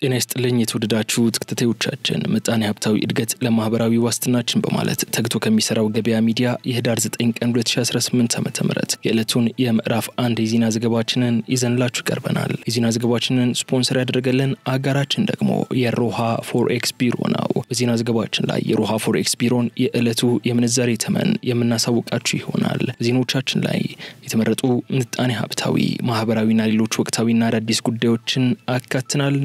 ጤና ይስጥልኝ የተወደዳችሁ ተከታታዮቻችን ምጣኔ ሀብታዊ እድገት ለማህበራዊ ዋስትናችን በማለት ተግቶ ከሚሰራው ገበያ ሚዲያ የህዳር 9 ቀን 2018 ዓ.ም የዕለቱን የምዕራፍ 1 የዜና ዘገባችንን ይዘንላችሁ ቀርበናል። የዜና ዘገባችንን ስፖንሰር ያደረገልን አጋራችን ደግሞ የሮሃ ፎሬክስ ቢሮ ነው። በዜና ዘገባችን ላይ የሮሃ ፎሬክስ ቢሮን የዕለቱ የምንዛሬ ተመን የምናሳውቃችሁ ይሆናል። ዜናዎቻችን ላይ የተመረጡ ምጣኔ ሀብታዊ ማህበራዊና ሌሎች ወቅታዊና አዳዲስ ጉዳዮችን አካተናል።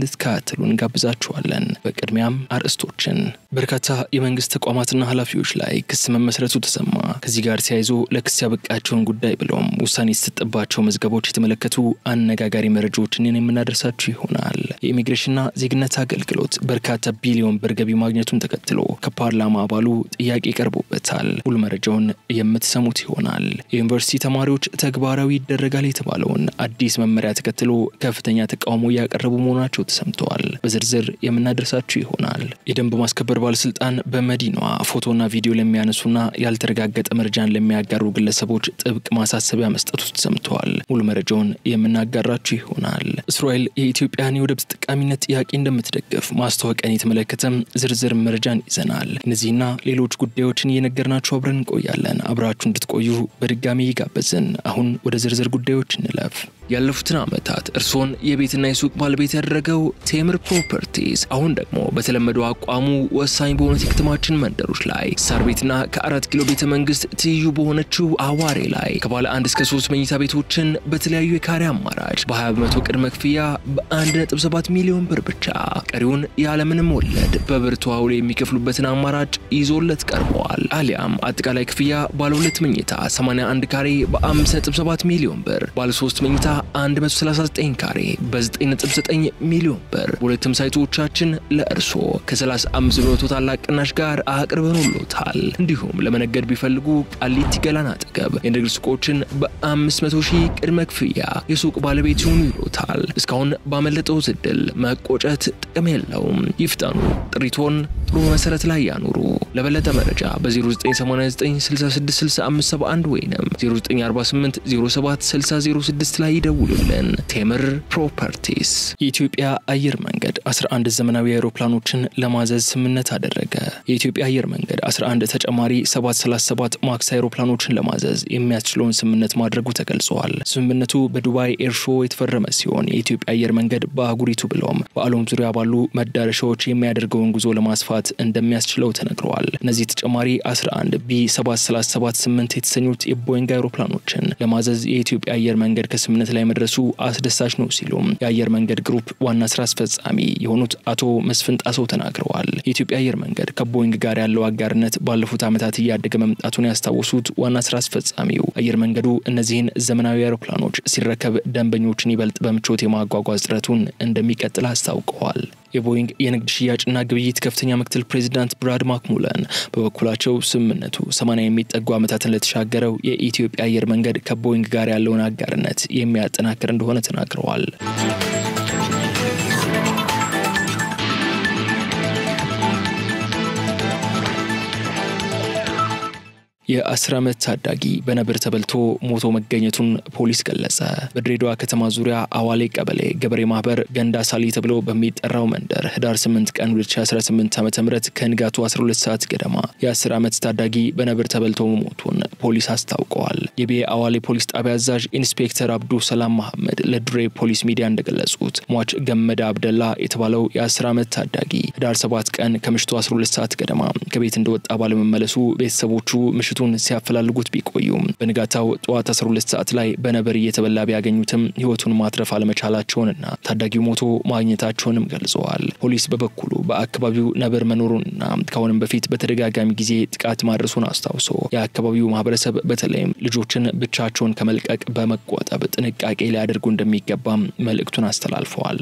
ተሉን ጋብዛችኋለን። በቅድሚያም አርዕስቶችን በርካታ የመንግስት ተቋማትና ኃላፊዎች ላይ ክስ መመስረቱ ተሰማ። ከዚህ ጋር ተያይዞ ለክስ ያበቃቸውን ጉዳይ ብሎም ውሳኔ የተሰጠባቸው መዝገቦች የተመለከቱ አነጋጋሪ መረጃዎችን የምናደርሳችሁ ይሆናል። የኢሚግሬሽንና ዜግነት አገልግሎት በርካታ ቢሊዮን ብር ገቢ ማግኘቱን ተከትሎ ከፓርላማ አባሉ ጥያቄ ቀርቦበታል። ሁሉ መረጃውን የምትሰሙት ይሆናል። የዩኒቨርሲቲ ተማሪዎች ተግባራዊ ይደረጋል የተባለውን አዲስ መመሪያ ተከትሎ ከፍተኛ ተቃውሞ ያቀረቡ መሆናቸው ተሰምቷል። በዝርዝር የምናደርሳችሁ ይሆናል። የደንብ ማስከበር ባለስልጣን በመዲናዋ ፎቶና ቪዲዮ ለሚያነሱና ያልተረጋገጠ መረጃን ለሚያጋሩ ግለሰቦች ጥብቅ ማሳሰቢያ መስጠቱ ተሰምቷል። ሙሉ መረጃውን የምናጋራችሁ ይሆናል። እስራኤል የኢትዮጵያን የወደብ ተጠቃሚነት ጥያቄ እንደምትደግፍ ማስታወቂያን የተመለከተ ዝርዝር መረጃን ይዘናል። እነዚህና ሌሎች ጉዳዮችን እየነገርናችሁ አብረን እንቆያለን። አብራችሁ እንድትቆዩ በድጋሚ ይጋበዝን። አሁን ወደ ዝርዝር ጉዳዮች እንለፍ። ያለፉትን ዓመታት እርሶን የቤትና የሱቅ ባለቤት ያደረገው ቴምር ፕሮፐርቲስ አሁን ደግሞ በተለመደው አቋሙ ወሳኝ በሆኑት የከተማችን መንደሮች ላይ ሳር ቤትና ከ4 ኪሎ ቤተ መንግስት ትይዩ በሆነችው አዋሬ ላይ ከባለ 1 እስከ 3 መኝታ ቤቶችን በተለያዩ የካሬ አማራጭ በ20% ቅድመ ክፍያ በ1.7 ሚሊዮን ብር ብቻ ቀሪውን ያለምንም ወለድ በብር ተዋውሎ የሚከፍሉበትን አማራጭ ይዞለት ቀርቧል። አሊያም አጠቃላይ ክፍያ ባለ 2 መኝታ 81 ካሬ በ5.7 ሚሊዮን ብር፣ ባለ 3 መኝታ 139 ካሬ በ9.9 ሚሊዮን ብር ሁለቱም ሳይቶቻችን ለእርሶ ከ35% ታላቅ ቅናሽ ጋር አቅርበንሎታል። እንዲሁም ለመነገድ ቢፈልጉ ቃሊቲ ገላና አጠገብ የንግድ ሱቆችን በ500,000 ቅድመ ክፍያ የሱቅ ባለቤት ይሁኑ ይሎታል። እስካሁን ባመለጠው ዕድል መቆጨት ጥቅም የለውም። ይፍጠኑ። ጥሪቶን ጥሩ መሰረት ላይ ያኑሩ። ለበለጠ መረጃ በ0989666571 ወይንም 0948076006 ላይ ይደውሉልን። ቴምር ፕሮፐርቲስ። የኢትዮጵያ አየር መንገድ 11 ዘመናዊ አውሮፕላኖችን ለማዘዝ ስምምነት አደረገ። የኢትዮጵያ አየር መንገድ 11 ተጨማሪ 737 ማክስ አውሮፕላኖችን ለማዘዝ የሚያስችለውን ስምምነት ማድረጉ ተገልጿል። ስምምነቱ በዱባይ ኤርሾ የተፈረመ ሲሆን የኢትዮጵያ አየር መንገድ በአህጉሪቱ ብሎም በዓለም ዙሪያ ባሉ መዳረሻዎች የሚያደርገውን ጉዞ ለማስፋት እንደሚያስችለው ተነግሯል። እነዚህ ተጨማሪ 11 B737-8 የተሰኙት የቦይንግ አውሮፕላኖችን ለማዘዝ የኢትዮጵያ አየር መንገድ ከስምምነት ላይ መድረሱ አስደሳች ነው ሲሉ የአየር መንገድ ግሩፕ ዋና ስራ አስፈጻሚ የሆኑት አቶ መስፍን ጣሰው ተናግረዋል። የኢትዮጵያ አየር መንገድ ከቦይንግ ጋር ያለው አጋርነት ባለፉት ዓመታት እያደገ መምጣቱን ያስታወሱት ዋና ስራ አስፈጻሚው አየር መንገዱ እነዚህን ዘመናዊ አውሮፕላኖች ሲረከብ ደንበኞችን ይበልጥ በምቾት የማጓጓዝ ጥረቱን እንደሚቀጥል አስታውቀዋል። የቦይንግ የንግድ ሽያጭና ግብይት ከፍተኛ ምክትል ፕሬዝዳንት ብራድ ማክሙለን በበኩላቸው ስምምነቱ 80 የሚጠጉ ዓመታትን ለተሻገረው የኢትዮጵያ አየር መንገድ ከቦይንግ ጋር ያለውን አጋርነት የሚያጠናክር እንደሆነ ተናግረዋል። የ10 ዓመት ታዳጊ በነብር ተበልቶ ሞቶ መገኘቱን ፖሊስ ገለጸ። በድሬዳዋ ከተማ ዙሪያ አዋሌ ቀበሌ ገበሬ ማህበር ገንዳ ሳሊ ተብሎ በሚጠራው መንደር ህዳር 8 ቀን 2018 ዓ.ም ከንጋቱ 12 ሰዓት ገደማ የ10 ዓመት ታዳጊ በነብር ተበልቶ ሞቱን ፖሊስ አስታውቀዋል። የቢኤ አዋሌ ፖሊስ ጣቢያ አዛዥ ኢንስፔክተር አብዱ ሰላም መሐመድ ለድሬ ፖሊስ ሚዲያ እንደገለጹት ሟች ገመዳ አብደላ የተባለው የ10 ዓመት ታዳጊ ህዳር 7 ቀን ከምሽቱ 12 ሰዓት ገደማ ከቤት እንደወጣ ባለመመለሱ ቤተሰቦቹ ምሽቱን ሲያፈላልጉት ቢቆዩም በንጋታው ጠዋት 12 ሰዓት ላይ በነብር እየተበላ ቢያገኙትም ህይወቱን ማትረፍ አለመቻላቸውንና ታዳጊው ሞቶ ማግኘታቸውንም ገልጸዋል። ፖሊስ በበኩሉ በአካባቢው ነብር መኖሩንና ከአሁንም በፊት በተደጋጋሚ ጊዜ ጥቃት ማድረሱን አስታውሶ የአካባቢው ማህበረሰብ በተለይም ልጆችን ብቻቸውን ከመልቀቅ በመቆጠብ ጥንቃቄ ሊያደርጉ እንደሚገባም መልእክቱን አስተላልፈዋል።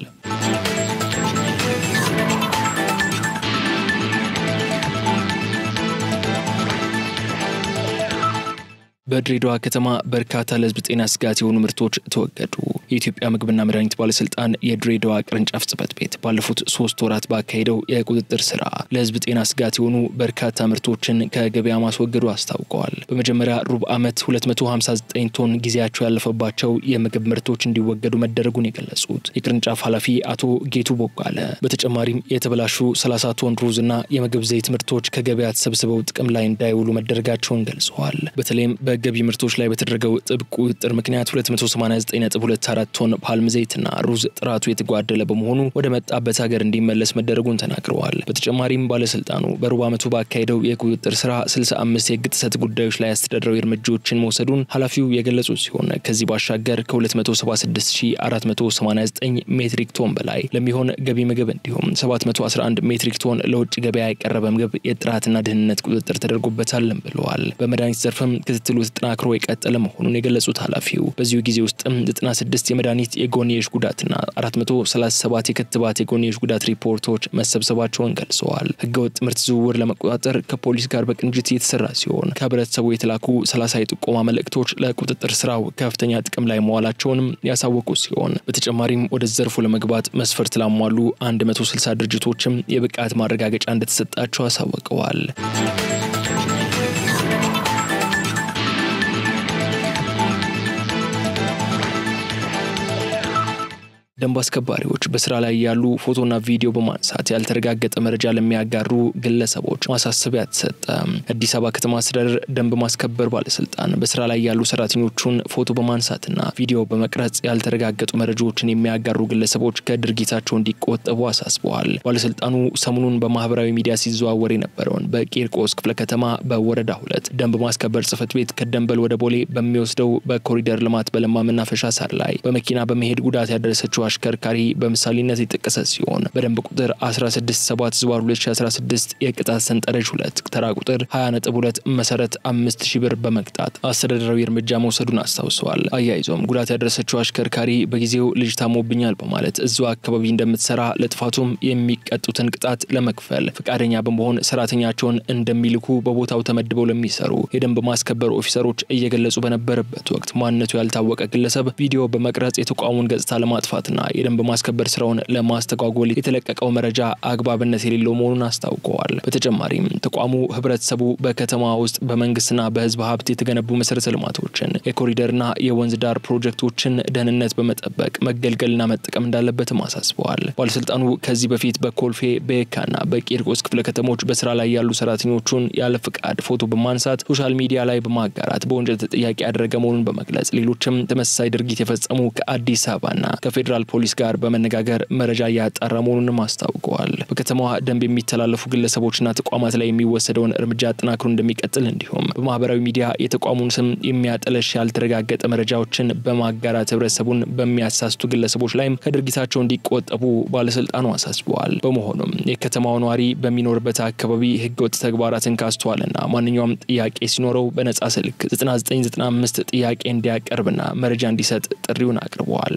በድሬዳዋ ከተማ በርካታ ለህዝብ ጤና ስጋት የሆኑ ምርቶች ተወገዱ። የኢትዮጵያ ምግብና መድኃኒት ባለስልጣን የድሬዳዋ ቅርንጫፍ ጽሕፈት ቤት ባለፉት 3 ወራት ባካሄደው የቁጥጥር ስራ ለህዝብ ጤና ስጋት የሆኑ በርካታ ምርቶችን ከገበያ ማስወገዱ አስታውቀዋል። በመጀመሪያ ሩብ ዓመት 259 ቶን ጊዜያቸው ያለፈባቸው የምግብ ምርቶች እንዲወገዱ መደረጉን የገለጹት የቅርንጫፍ ኃላፊ አቶ ጌቱ ቦጋለ በተጨማሪም የተበላሹ 30 ቶን ሩዝና የምግብ ዘይት ምርቶች ከገበያ ተሰብስበው ጥቅም ላይ እንዳይውሉ መደረጋቸውን ገልጸዋል። በተለይም በገቢ ምርቶች ላይ በተደረገው ጥብቅ ቁጥጥር ምክንያት 289.24 ቶን ፓልም ዘይትና ሩዝ ጥራቱ የተጓደለ በመሆኑ ወደ መጣበት ሀገር እንዲመለስ መደረጉን ተናግረዋል። በተጨማሪም ባለስልጣኑ በሩብ ዓመቱ ባካሄደው የቁጥጥር ስራ 65 የህግ ጥሰት ጉዳዮች ላይ አስተዳደራዊ እርምጃዎችን መውሰዱን ኃላፊው የገለጹ ሲሆን ከዚህ ባሻገር ከ276,489 ሜትሪክ ቶን በላይ ለሚሆን ገቢ ምግብ እንዲሁም 711 ሜትሪክ ቶን ለውጭ ገበያ የቀረበ ምግብ የጥራትና ደህንነት ቁጥጥር ተደርጎበታል ብለዋል። በመድኃኒት ዘርፍም ክትትሉ ተጠናክሮ የቀጠለ መሆኑን የገለጹት ኃላፊው በዚሁ ጊዜ ውስጥ 96 የመድኃኒት የጎንዮሽ ጉዳትና 437 የክትባት የጎንዮሽ ጉዳት ሪፖርቶች መሰብሰባቸውን ገልጸዋል። ህገወጥ ምርት ዝውውር ለመቆጣጠር ከፖሊስ ጋር በቅንጅት እየተሰራ ሲሆን ከህብረተሰቡ የተላኩ 30 የጥቆማ መልእክቶች ለቁጥጥር ስራው ከፍተኛ ጥቅም ላይ መዋላቸውንም ያሳወቁ ሲሆን በተጨማሪም ወደ ዘርፉ ለመግባት መስፈርት ላሟሉ 160 ድርጅቶችም የብቃት ማረጋገጫ እንደተሰጣቸው አሳውቀዋል። ደንብ አስከባሪዎች በስራ ላይ ያሉ ፎቶና ቪዲዮ በማንሳት ያልተረጋገጠ መረጃ ለሚያጋሩ ግለሰቦች ማሳሰቢያ ተሰጠ። አዲስ አበባ ከተማ አስተዳደር ደንብ ማስከበር ባለስልጣን በስራ ላይ ያሉ ሰራተኞቹን ፎቶ በማንሳትና ቪዲዮ በመቅረጽ ያልተረጋገጡ መረጃዎችን የሚያጋሩ ግለሰቦች ከድርጊታቸው እንዲቆጠቡ አሳስበዋል። ባለስልጣኑ ሰሞኑን በማህበራዊ ሚዲያ ሲዘዋወር የነበረውን በቂርቆስ ክፍለ ከተማ በወረዳ 2 ደንብ ማስከበር ጽሕፈት ቤት ከደንበል ወደ ቦሌ በሚወስደው በኮሪደር ልማት በለማ መናፈሻ ሳር ላይ በመኪና በመሄድ ጉዳት ያደረሰችው አሽከርካሪ በምሳሌነት የተጠቀሰ ሲሆን በደንብ ቁጥር 167/2016 የቅጣት ሰንጠረዥ 2 ተራ ቁጥር 20.2 መሰረት 5000 ብር በመቅጣት አስተዳደራዊ እርምጃ መውሰዱን አስታውሰዋል። አያይዞም ጉዳት ያደረሰችው አሽከርካሪ በጊዜው ልጅ ታሞብኛል በማለት እዛው አካባቢ እንደምትሰራ ለጥፋቱም የሚቀጡትን ቅጣት ለመክፈል ፈቃደኛ በመሆን ሰራተኛቸውን እንደሚልኩ በቦታው ተመድበው ለሚሰሩ የደንብ ማስከበር ኦፊሰሮች እየገለጹ በነበረበት ወቅት ማንነቱ ያልታወቀ ግለሰብ ቪዲዮ በመቅረጽ የተቋሙን ገጽታ ለማጥፋትና የደንብ ማስከበር ስራውን ለማስተጓጎል የተለቀቀው መረጃ አግባብነት የሌለው መሆኑን አስታውቀዋል። በተጨማሪም ተቋሙ ህብረተሰቡ በከተማ ውስጥ በመንግስትና በህዝብ ሀብት የተገነቡ መሰረተ ልማቶችን የኮሪደርና የወንዝ ዳር ፕሮጀክቶችን ደህንነት በመጠበቅ መገልገልና መጠቀም እንዳለበትም አሳስበዋል። ባለስልጣኑ ከዚህ በፊት በኮልፌ በየካና በቂርቆስ ክፍለ ከተሞች በስራ ላይ ያሉ ሰራተኞቹን ያለ ፍቃድ ፎቶ በማንሳት ሶሻል ሚዲያ ላይ በማጋራት በወንጀል ተጠያቂ ያደረገ መሆኑን በመግለጽ ሌሎችም ተመሳሳይ ድርጊት የፈጸሙ ከአዲስ አበባና ከፌደራል ፖሊስ ጋር በመነጋገር መረጃ ያጣራ መሆኑን አስታውቀዋል። በከተማዋ ደንብ የሚተላለፉ ግለሰቦችና ተቋማት ላይ የሚወሰደውን እርምጃ አጠናክሮ እንደሚቀጥል እንዲሁም በማህበራዊ ሚዲያ የተቋሙን ስም የሚያጠለሽ ያልተረጋገጠ መረጃዎችን በማጋራት ህብረተሰቡን በሚያሳስቱ ግለሰቦች ላይም ከድርጊታቸው እንዲቆጠቡ ባለስልጣኑ አሳስበዋል። በመሆኑም የከተማው ነዋሪ በሚኖርበት አካባቢ ህገወጥ ተግባራትን ካስተዋለና ማንኛውም ጥያቄ ሲኖረው በነጻ ስልክ 9995 ጥያቄ እንዲያቀርብና መረጃ እንዲሰጥ ጥሪውን አቅርበዋል።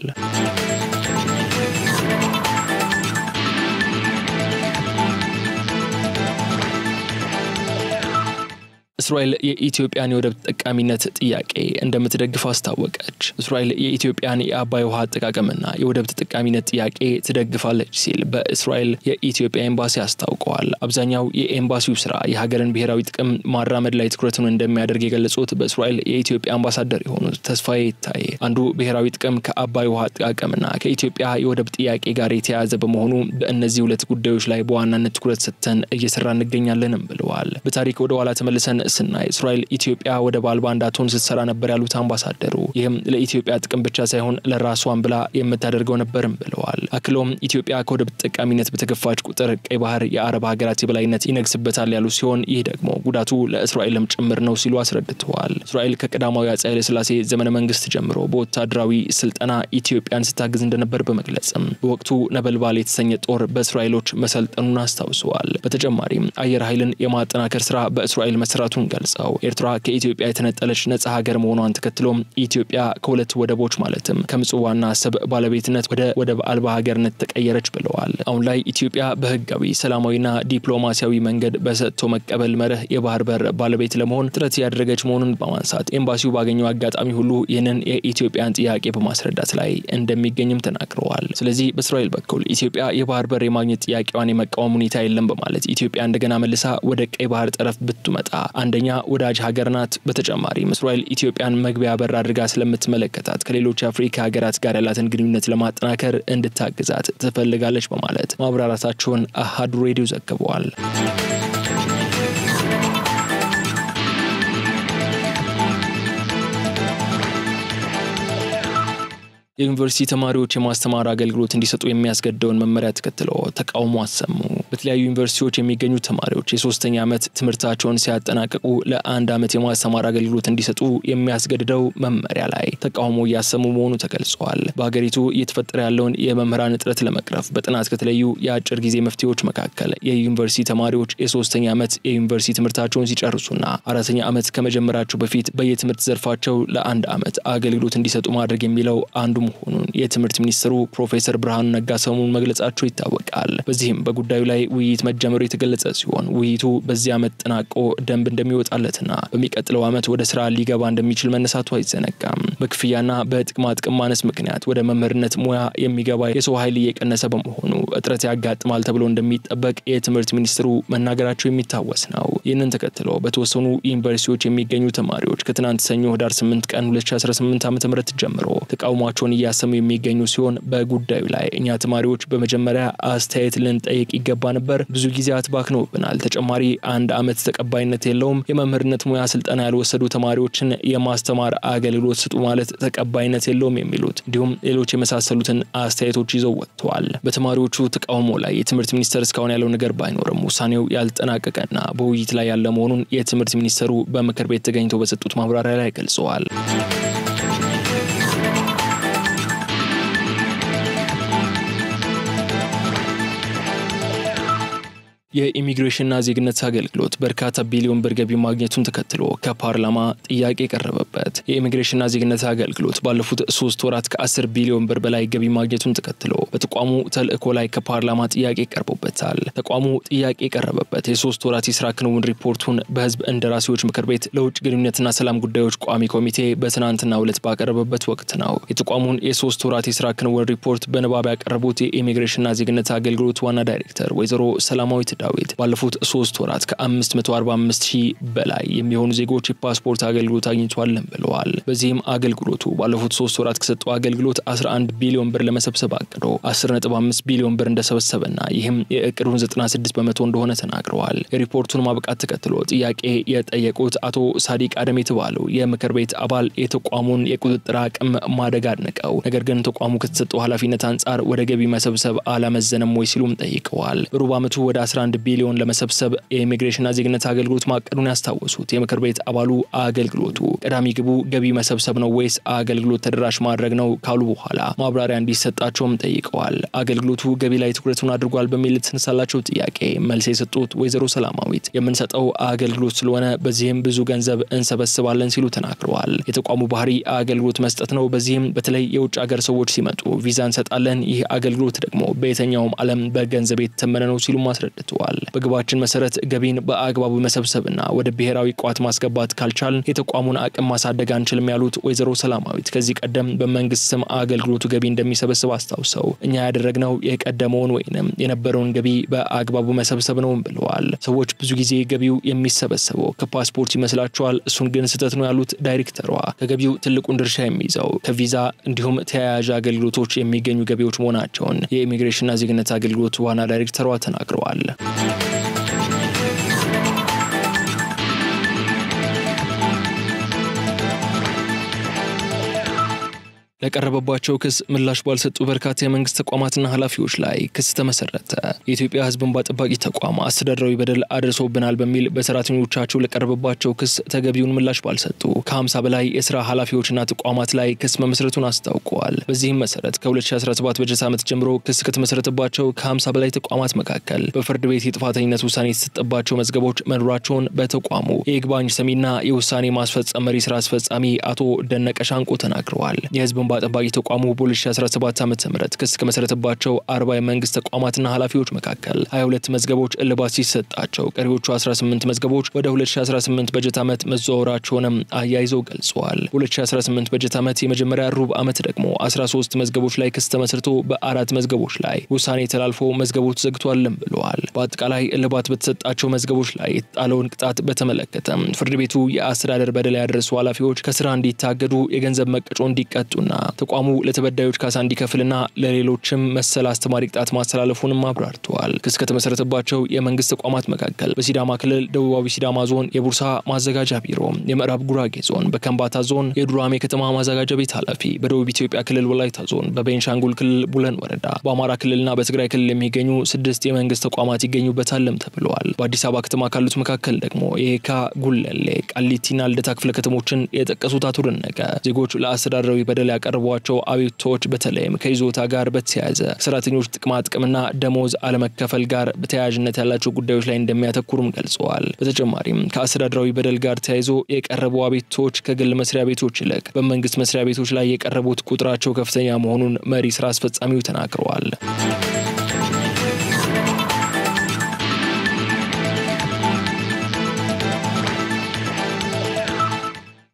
እስራኤል የኢትዮጵያን የወደብ ተጠቃሚነት ጥያቄ እንደምትደግፍ አስታወቀች። እስራኤል የኢትዮጵያን የአባይ ውሃ አጠቃቀምና የወደብ ተጠቃሚነት ጥያቄ ትደግፋለች ሲል በእስራኤል የኢትዮጵያ ኤምባሲ አስታውቀዋል። አብዛኛው የኤምባሲው ስራ የሀገርን ብሔራዊ ጥቅም ማራመድ ላይ ትኩረቱን እንደሚያደርግ የገለጹት በእስራኤል የኢትዮጵያ አምባሳደር የሆኑት ተስፋዬ ይታይ አንዱ ብሔራዊ ጥቅም ከአባይ ውሃ አጠቃቀምና ከኢትዮጵያ የወደብ ጥያቄ ጋር የተያያዘ በመሆኑ በእነዚህ ሁለት ጉዳዮች ላይ በዋናነት ትኩረት ሰጥተን እየሰራ እንገኛለንም ብለዋል። በታሪክ ወደ ኋላ ተመልሰን ስናይ እስራኤል ኢትዮጵያ ወደብ አልባ እንዳትሆን ስትሰራ ነበር ያሉት አምባሳደሩ ይህም ለኢትዮጵያ ጥቅም ብቻ ሳይሆን ለራሷም ብላ የምታደርገው ነበርም ብለዋል። አክሎም ኢትዮጵያ ከወደብ ተጠቃሚነት በተገፋች ቁጥር ቀይ ባህር የአረብ ሀገራት የበላይነት ይነግስበታል ያሉ ሲሆን ይህ ደግሞ ጉዳቱ ለእስራኤልም ጭምር ነው ሲሉ አስረድተዋል። እስራኤል ከቀዳማዊ አፄ ኃይለ ሥላሴ ዘመነ መንግስት ጀምሮ በወታደራዊ ስልጠና ኢትዮጵያን ስታግዝ እንደነበር በመግለጽም በወቅቱ ነበልባል የተሰኘ ጦር በእስራኤሎች መሰልጠኑን አስታውሰዋል። በተጨማሪም አየር ኃይልን የማጠናከር ስራ በእስራኤል መስራቱን ገልጸው ኤርትራ ከኢትዮጵያ የተነጠለች ነጻ ሀገር መሆኗን ተከትሎም ኢትዮጵያ ከሁለት ወደቦች ማለትም ከምጽዋና አሰብ ባለቤትነት ወደ ወደብ አልባ ሀገርነት ተቀየረች ብለዋል። አሁን ላይ ኢትዮጵያ በህጋዊ ሰላማዊና ዲፕሎማሲያዊ መንገድ በሰጥቶ መቀበል መርህ የባህር በር ባለቤት ለመሆን ጥረት ያደረገች መሆኑን በማንሳት ኤምባሲው ባገኘው አጋጣሚ ሁሉ ይህንን የኢትዮጵያን ጥያቄ በማስረዳት ላይ እንደሚገኝም ተናግረዋል። ስለዚህ በእስራኤል በኩል ኢትዮጵያ የባህር በር የማግኘት ጥያቄዋን የመቃወም ሁኔታ የለም በማለት ኢትዮጵያ እንደገና መልሳ ወደ ቀይ ባህር ጠረፍ ብትመጣ አንደኛ ወዳጅ ሀገር ናት፣ በተጨማሪም እስራኤል ኢትዮጵያን መግቢያ በር አድርጋ ስለምትመለከታት ከሌሎች አፍሪካ ሀገራት ጋር ያላትን ግንኙነት ለማጠናከር እንድታግዛት ትፈልጋለች በማለት ማብራራታቸውን አሃዱ ሬዲዮ ዘግቧል። የዩኒቨርሲቲ ተማሪዎች የማስተማር አገልግሎት እንዲሰጡ የሚያስገድደውን መመሪያ ተከትሎ ተቃውሞ አሰሙ። በተለያዩ ዩኒቨርሲቲዎች የሚገኙ ተማሪዎች የሶስተኛ ዓመት ትምህርታቸውን ሲያጠናቅቁ ለአንድ ዓመት የማስተማር አገልግሎት እንዲሰጡ የሚያስገድደው መመሪያ ላይ ተቃውሞ እያሰሙ መሆኑ ተገልጿል። በሀገሪቱ እየተፈጠረ ያለውን የመምህራን እጥረት ለመቅረፍ በጥናት ከተለዩ የአጭር ጊዜ መፍትሄዎች መካከል የዩኒቨርሲቲ ተማሪዎች የሶስተኛ ዓመት የዩኒቨርሲቲ ትምህርታቸውን ሲጨርሱና አራተኛ ዓመት ከመጀመራቸው በፊት በየትምህርት ዘርፋቸው ለአንድ ዓመት አገልግሎት እንዲሰጡ ማድረግ የሚለው አንዱ መሆኑን የትምህርት ሚኒስትሩ ፕሮፌሰር ብርሃኑ ነጋ ሰሞኑን መግለጻቸው ይታወቃል። በዚህም በጉዳዩ ላይ ውይይት መጀመሩ የተገለጸ ሲሆን ውይይቱ በዚህ ዓመት ተጠናቆ ደንብ እንደሚወጣለትና በሚቀጥለው ዓመት ወደ ስራ ሊገባ እንደሚችል መነሳቱ አይዘነጋም። በክፍያና በጥቅማ ጥቅም ማነስ ምክንያት ወደ መምህርነት ሙያ የሚገባ የሰው ኃይል እየቀነሰ በመሆኑ እጥረት ያጋጥማል ተብሎ እንደሚጠበቅ የትምህርት ሚኒስትሩ መናገራቸው የሚታወስ ነው። ይህንን ተከትሎ በተወሰኑ ዩኒቨርሲቲዎች የሚገኙ ተማሪዎች ከትናንት ሰኞ ህዳር 8 ቀን 2018 ዓ.ም ጀምሮ ተቃውሟቸውን እያሰሙ የሚገኙ ሲሆን በጉዳዩ ላይ እኛ ተማሪዎች በመጀመሪያ አስተያየት ልንጠይቅ ይገባ ነበር፣ ብዙ ጊዜያት ባክነውብናል፣ ተጨማሪ አንድ ዓመት ተቀባይነት የለውም፣ የመምህርነት ሙያ ስልጠና ያልወሰዱ ተማሪዎችን የማስተማር አገልግሎት ስጡ ማለት ተቀባይነት የለውም የሚሉት እንዲሁም ሌሎች የመሳሰሉትን አስተያየቶች ይዘው ወጥተዋል። በተማሪዎቹ ተቃውሞ ላይ የትምህርት ሚኒስቴር እስካሁን ያለው ነገር ባይኖርም ውሳኔው ያልተጠናቀቀና በውይይት ላይ ያለ መሆኑን የትምህርት ሚኒስቴሩ በምክር ቤት ተገኝተው በሰጡት ማብራሪያ ላይ ገልጸዋል። የኢሚግሬሽንና ዜግነት አገልግሎት በርካታ ቢሊዮን ብር ገቢ ማግኘቱን ተከትሎ ከፓርላማ ጥያቄ ቀረበበት። የኢሚግሬሽንና ዜግነት አገልግሎት ባለፉት 3 ወራት ከ10 ቢሊዮን ብር በላይ ገቢ ማግኘቱን ተከትሎ በተቋሙ ተልእኮ ላይ ከፓርላማ ጥያቄ ቀርቦበታል። ተቋሙ ጥያቄ ቀረበበት የ3 ወራት የስራ ክንውን ሪፖርቱን በህዝብ እንደራሴዎች ምክር ቤት ለውጭ ግንኙነትና ሰላም ጉዳዮች ቋሚ ኮሚቴ በትናንትናው ዕለት ባቀረበበት ወቅት ነው። የተቋሙን የ3 ወራት የስራ ክንውን ሪፖርት በንባብ ያቀረቡት የኢሚግሬሽንና ዜግነት አገልግሎት ዋና ዳይሬክተር ወይዘሮ ሰላማዊት ዳዊት ባለፉት 3 ወራት ከ545,000 በላይ የሚሆኑ ዜጎች የፓስፖርት አገልግሎት አግኝተዋል ብለዋል። በዚህም አገልግሎቱ ባለፉት 3 ወራት ከሰጠው አገልግሎት 11 ቢሊዮን ብር ለመሰብሰብ አቅዶ 10.5 ቢሊዮን ብር እንደሰበሰበና ይህም የእቅዱን 96% እንደሆነ ተናግረዋል። የሪፖርቱን ማብቃት ተከትሎ ጥያቄ የጠየቁት አቶ ሳዲቅ አደም የተባለው የምክር ቤት አባል የተቋሙን የቁጥጥር አቅም ማደግ አድንቀው ነገር ግን ተቋሙ ከተሰጠው ኃላፊነት አንጻር ወደ ገቢ መሰብሰብ አላመዘነም ወይ ሲሉም ጠይቀዋል። ሩብ ዓመቱ ወደ 11 ቢሊዮን ለመሰብሰብ የኢሚግሬሽንና ዜግነት አገልግሎት ማቀዱን ያስታወሱት የምክር ቤት አባሉ አገልግሎቱ ቀዳሚ ግቡ ገቢ መሰብሰብ ነው ወይስ አገልግሎት ተደራሽ ማድረግ ነው ካሉ በኋላ ማብራሪያ እንዲሰጣቸውም ጠይቀዋል። አገልግሎቱ ገቢ ላይ ትኩረቱን አድርጓል በሚል ተነሳላቸው ጥያቄ መልስ የሰጡት ወይዘሮ ሰላማዊት የምንሰጠው አገልግሎት ስለሆነ በዚህም ብዙ ገንዘብ እንሰበስባለን ሲሉ ተናግረዋል። የተቋሙ ባህሪ አገልግሎት መስጠት ነው። በዚህም በተለይ የውጭ ሀገር ሰዎች ሲመጡ ቪዛ እንሰጣለን። ይህ አገልግሎት ደግሞ በየትኛውም ዓለም በገንዘብ የተተመነ ነው ሲሉ አስረድተዋል። በግባችን መሰረት ገቢን በአግባቡ መሰብሰብና ወደ ብሔራዊ ቋት ማስገባት ካልቻልን የተቋሙን አቅም ማሳደግ አንችልም ያሉት ወይዘሮ ሰላማዊት ከዚህ ቀደም በመንግስት ስም አገልግሎቱ ገቢ እንደሚሰበስብ አስታውሰው እኛ ያደረግነው የቀደመውን ወይንም የነበረውን ገቢ በአግባቡ መሰብሰብ ነው ብለዋል። ሰዎች ብዙ ጊዜ ገቢው የሚሰበሰበው ከፓስፖርት ይመስላቸዋል፣ እሱን ግን ስህተት ነው ያሉት ዳይሬክተሯ ከገቢው ትልቁን ድርሻ የሚይዘው ከቪዛ እንዲሁም ተያያዥ አገልግሎቶች የሚገኙ ገቢዎች መሆናቸውን የኢሚግሬሽንና ዜግነት አገልግሎት ዋና ዳይሬክተሯ ተናግረዋል። ለቀረበባቸው ክስ ምላሽ ባልሰጡ በርካታ የመንግስት ተቋማትና ኃላፊዎች ላይ ክስ ተመሰረተ። የኢትዮጵያ ሕዝብ እንባ ጠባቂ ተቋም አስተዳደራዊ በደል አድርሶብናል በሚል በሰራተኞቻቸው ለቀረበባቸው ክስ ተገቢውን ምላሽ ባልሰጡ ከ50 በላይ የሥራ ኃላፊዎችና ተቋማት ላይ ክስ መመስረቱን አስታውቀዋል። በዚህም መሰረት ከ2017 በጀት ዓመት ጀምሮ ክስ ከተመሰረተባቸው ከ50 በላይ ተቋማት መካከል በፍርድ ቤት የጥፋተኝነት ውሳኔ የተሰጠባቸው መዝገቦች መኖራቸውን በተቋሙ የይግባኝ ሰሚና የውሳኔ ማስፈጸም መሪ ስራ አስፈጻሚ አቶ ደነቀ ሻንቆ ተናግረዋል። የሕዝብ እንባ ጠባቂ ተቋሙ በ2017 ዓ.ም ክስ ከመሰረተባቸው 40 የመንግስት ተቋማትና ኃላፊዎች መካከል 22 መዝገቦች እልባት ሲሰጣቸው ቀሪዎቹ 18 መዝገቦች ወደ 2018 በጀት ዓመት መዘዋወራቸውንም አያይዘው ገልጸዋል። በ2018 በጀት ዓመት የመጀመሪያ ሩብ ዓመት ደግሞ 13 መዝገቦች ላይ ክስ ተመስርቶ በ4 መዝገቦች ላይ ውሳኔ ተላልፎ መዝገቦች ዘግቷልም ብለዋል። በአጠቃላይ እልባት በተሰጣቸው መዝገቦች ላይ የተጣለውን ቅጣት በተመለከተ ፍርድ ቤቱ የአስተዳደር በደል ያደረሱ ኃላፊዎች ከስራ እንዲታገዱ የገንዘብ መቀጮ እንዲቀጡና ተቋሙ ለተበዳዮች ካሳ እንዲከፍልና ለሌሎችም መሰል አስተማሪ ቅጣት ማስተላለፉንም አብራርተዋል። ክስ ከተመሰረተባቸው የመንግስት ተቋማት መካከል በሲዳማ ክልል ደቡባዊ ሲዳማ ዞን የቡርሳ ማዘጋጃ ቢሮ፣ የምዕራብ ጉራጌ ዞን በከምባታ ዞን የዱራሜ ከተማ ማዘጋጃ ቤት ኃላፊ፣ በደቡብ ኢትዮጵያ ክልል ወላይታ ዞን፣ በቤንሻንጉል ክልል ቡለን ወረዳ፣ በአማራ ክልልና በትግራይ ክልል የሚገኙ 6 የመንግስት ተቋማት ይገኙበታልም ተብለዋል። በአዲስ አበባ ከተማ ካሉት መካከል ደግሞ የካ ጉለሌ፣ ቃሊቲና ልደታ ክፍለ ከተሞችን የጠቀሱት አቶ ደነቀ ዜጎች ለአስተዳደራዊ በደል ያቀርቧቸው አቤቱታዎች በተለይም ከይዞታ ጋር በተያያዘ ሰራተኞች ጥቅማጥቅምና ደሞዝ አለመከፈል ጋር በተያያዥነት ያላቸው ጉዳዮች ላይ እንደሚያተኩሩም ገልጸዋል። በተጨማሪም ከአስተዳደራዊ በደል ጋር ተያይዞ የቀረቡ አቤቱታዎች ከግል መስሪያ ቤቶች ይልቅ በመንግስት መስሪያ ቤቶች ላይ የቀረቡት ቁጥራቸው ከፍተኛ መሆኑን መሪ ስራ አስፈጻሚው ተናግረዋል።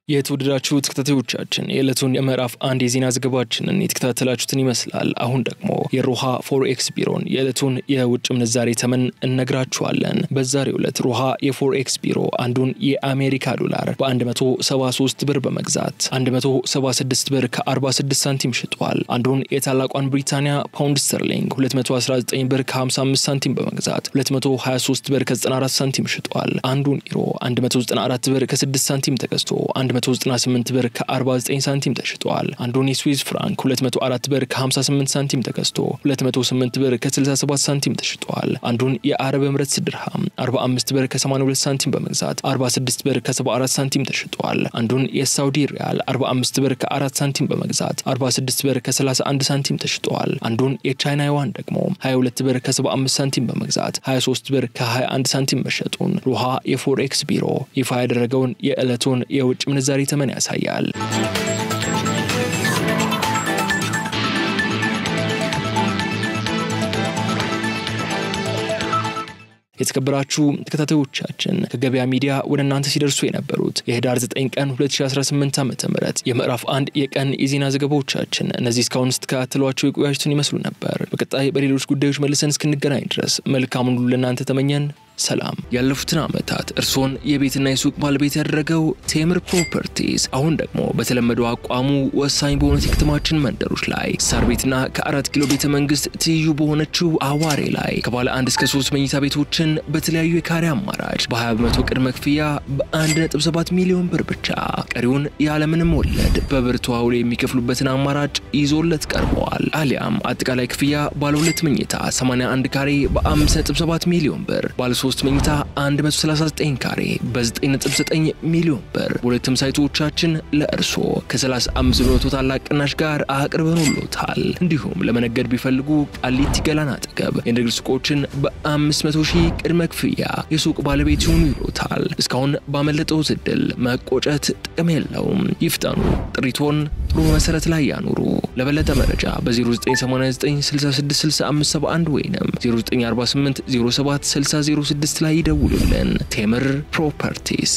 የተወደዳችሁ ተከታታዮቻችን የዕለቱን የምዕራፍ 1 የዜና ዘገባችንን የተከታተላችሁትን ይመስላል። አሁን ደግሞ የሮሃ ፎሬክስ ቢሮን የዕለቱን የውጭ ምንዛሬ ተመን እነግራችኋለን። በዛሬው ዕለት ሮሃ የፎሬክስ ቢሮ አንዱን የአሜሪካ ዶላር በ173 ብር በመግዛት 176 ብር ከ46 ሳንቲም ሽጧል። አንዱን የታላቋን ብሪታንያ ፓውንድ ስተርሊንግ 219 ብር ከ55 ሳንቲም በመግዛት 223 ብር ከ94 ሳንቲም ሽጧል። አንዱን ዩሮ 194 ብር ከ6 ሳንቲም ተገዝቶ 198 ብር ከ49 ሳንቲም ተሽጧል። አንዱን የስዊዝ ፍራንክ 204 ብር ከ58 ሳንቲም ተገዝቶ 208 ብር ከ67 ሳንቲም ተሽጧል። አንዱን የአረብ ኤምሬትስ ድርሃም 45 ብር ከ82 ሳንቲም በመግዛት 46 ብር ከ74 ሳንቲም ተሽጧል። አንዱን የሳውዲ ሪያል 45 ብር ከ4 ሳንቲም በመግዛት 46 ብር ከ31 ሳንቲም ተሽጧል። አንዱን የቻይና ዩዋን ደግሞ 22 ብር ከ75 ሳንቲም በመግዛት 23 ብር ከ21 ሳንቲም መሸጡን ሮሃ የፎሬክስ ቢሮ ይፋ ያደረገውን የዕለቱን የውጭ ምንዛሬ ተመን ያሳያል። የተከበራችሁ ተከታታዮቻችን ከገበያ ሚዲያ ወደ እናንተ ሲደርሱ የነበሩት የህዳር 9 ቀን 2018 ዓ.ም የምዕራፍ 1 የቀን የዜና ዘገባዎቻችን እነዚህ እስካሁን ስትከታተሏቸው የቆያችሁትን ይመስሉ ነበር። በቀጣይ በሌሎች ጉዳዮች መልሰን እስክንገናኝ ድረስ መልካሙን ሁሉ ለእናንተ ተመኘን። ሰላም። ያለፉትን ዓመታት እርሶን የቤትና የሱቅ ባለቤት ያደረገው ቴምር ፕሮፐርቲስ አሁን ደግሞ በተለመደው አቋሙ ወሳኝ በሆኑ የከተማችን መንደሮች ላይ ሳር ቤትና ከ4 ኪሎ ቤተ መንግስት ትይዩ በሆነችው አዋሬ ላይ ከባለ 1 እስከ 3 መኝታ ቤቶችን በተለያዩ የካሬ አማራጭ በ20% ቅድመ ክፍያ በ1.7 ሚሊዮን ብር ብቻ ቀሪውን ያለምንም ወለድ በብር ተዋውለው የሚከፍሉበትን አማራጭ ይዞለት ቀርበዋል። አሊያም አጠቃላይ ክፍያ ባለ 2 መኝታ 81 ካሬ በ5.7 ሚሊዮን ብር ባለ 3 መኝታ 139 ካሬ በ9.9 ሚሊዮን ብር ሁለቱም ሳይቶቻችን ለእርሶ ከ35% ታላቅ ቅናሽ ጋር አቅርበንሎታል። እንዲሁም ለመነገድ ቢፈልጉ ቃሊቲ ገላና አጠገብ የንግድ ሱቆችን በ500,000 ቅድመ ክፍያ የሱቅ ባለቤት ይሆኑሎታል። እስካሁን ባመለጠው ዕድል መቆጨት ጥቅም የለውም። ይፍጠኑ። ጥሪቶን ጥሩ መሰረት ላይ ያኑሩ። ለበለጠ መረጃ በ0989 666571 ወይንም 0948 07 6006 ላይ ይደውሉልን። ቴምር ፕሮፐርቲስ